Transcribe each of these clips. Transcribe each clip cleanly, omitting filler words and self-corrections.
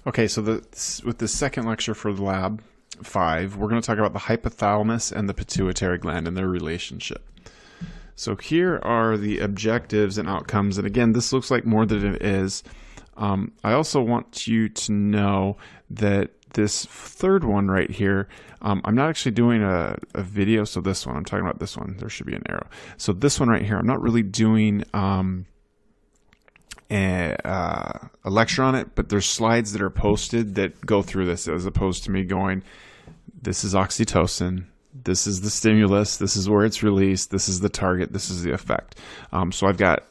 Okay, so with the second lecture for the lab 5, we're going to talk about the hypothalamus and the pituitary gland and their relationship. So here are the objectives and outcomes, and again, this looks like more than it is. I also want you to know that this third one right here, I'm not actually doing a video, so this one, I'm talking about this one, there should be an arrow. So this one right here, I'm not really doing a lecture on it, but there's slides that are posted that go through this, as opposed to me going, this is oxytocin, this is the stimulus, this is where it's released, this is the target, this is the effect. So I've got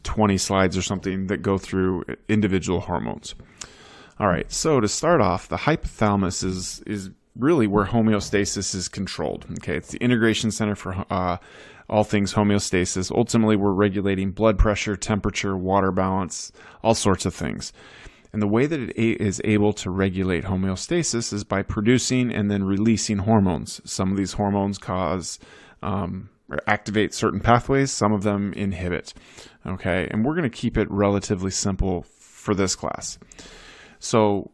20 slides or something that go through individual hormones. All right, so to start off, the hypothalamus is really where homeostasis is controlled. Okay, it's the integration center for all things homeostasis. Ultimately, we're regulating blood pressure, temperature, water balance, all sorts of things. And the way that it is able to regulate homeostasis is by producing and then releasing hormones. Some of these hormones cause or activate certain pathways, some of them inhibit. Okay, and we're going to keep it relatively simple for this class. So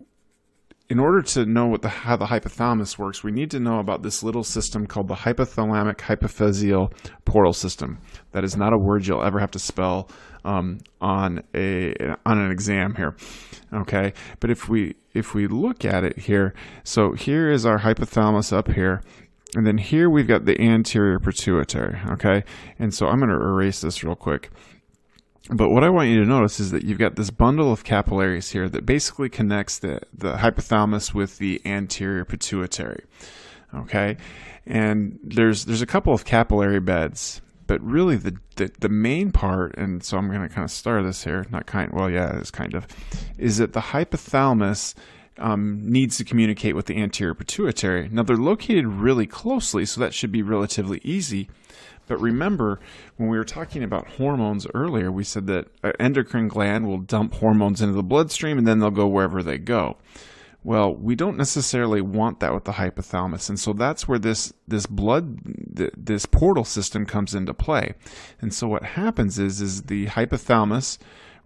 in order to know how the hypothalamus works, we need to know about this little system called the hypothalamic-hypophyseal portal system. That is not a word you'll ever have to spell on an exam here. Okay, but if we look at it here, so here is our hypothalamus up here, and then here we've got the anterior pituitary. Okay, and so I'm going to erase this real quick. But what I want you to notice is that you've got this bundle of capillaries here that basically connects the hypothalamus with the anterior pituitary. Okay, and there's a couple of capillary beds, but really the main part, and so I'm going to kind of star this here, is that the hypothalamus needs to communicate with the anterior pituitary. Now they're located really closely, so that should be relatively easy. But remember, when we were talking about hormones earlier, we said that an endocrine gland will dump hormones into the bloodstream and then they'll go wherever they go. Well, we don't necessarily want that with the hypothalamus, and so that's where this portal system comes into play. And so what happens is the hypothalamus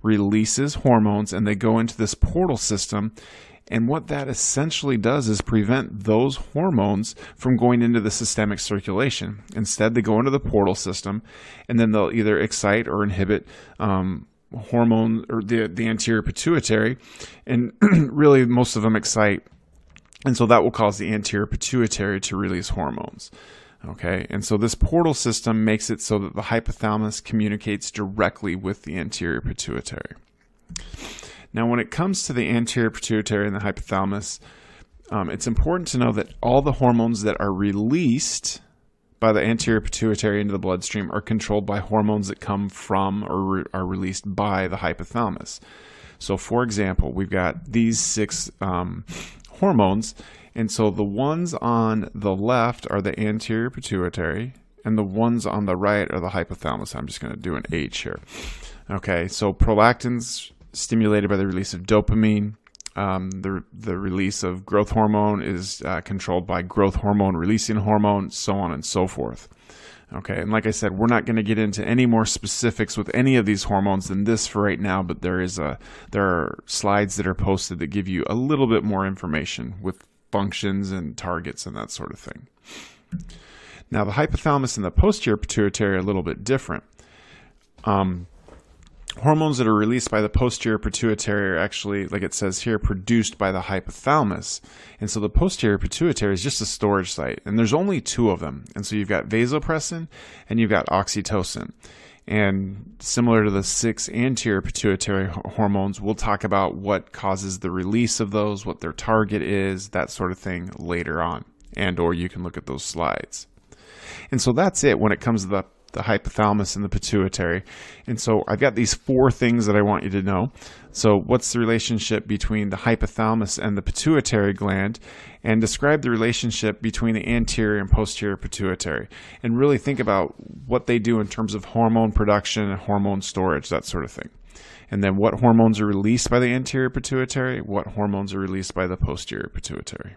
releases hormones and they go into this portal system. And what that essentially does is prevent those hormones from going into the systemic circulation. Instead, they go into the portal system, and then they'll either excite or inhibit hormone or the anterior pituitary, and really most of them excite. And so that will cause the anterior pituitary to release hormones. Okay, and so this portal system makes it so that the hypothalamus communicates directly with the anterior pituitary. Now, when it comes to the anterior pituitary and the hypothalamus, it's important to know that all the hormones that are released by the anterior pituitary into the bloodstream are controlled by hormones that come from or are released by the hypothalamus. So, for example, we've got these 6 hormones, and so the ones on the left are the anterior pituitary, and the ones on the right are the hypothalamus. I'm just going to do an H here. Okay, so prolactin's stimulated by the release of dopamine. The release of growth hormone is controlled by growth hormone releasing hormone, so on and so forth. Okay, and like I said, we're not going to get into any more specifics with any of these hormones than this for right now, but there are slides that are posted that give you a little bit more information with functions and targets and that sort of thing. Now, the hypothalamus and the posterior pituitary are a little bit different. Hormones that are released by the posterior pituitary are actually, like it says here, produced by the hypothalamus. And so the posterior pituitary is just a storage site. And there's only 2 of them. And so you've got vasopressin and you've got oxytocin. And similar to the 6 anterior pituitary hormones, we'll talk about what causes the release of those, what their target is, that sort of thing later on. And or you can look at those slides. And so that's it when it comes to the hypothalamus and the pituitary. And so I've got these 4 things that I want you to know. So what's the relationship between the hypothalamus and the pituitary gland, and describe the relationship between the anterior and posterior pituitary, and really think about what they do in terms of hormone production and hormone storage, that sort of thing. And then what hormones are released by the anterior pituitary, what hormones are released by the posterior pituitary.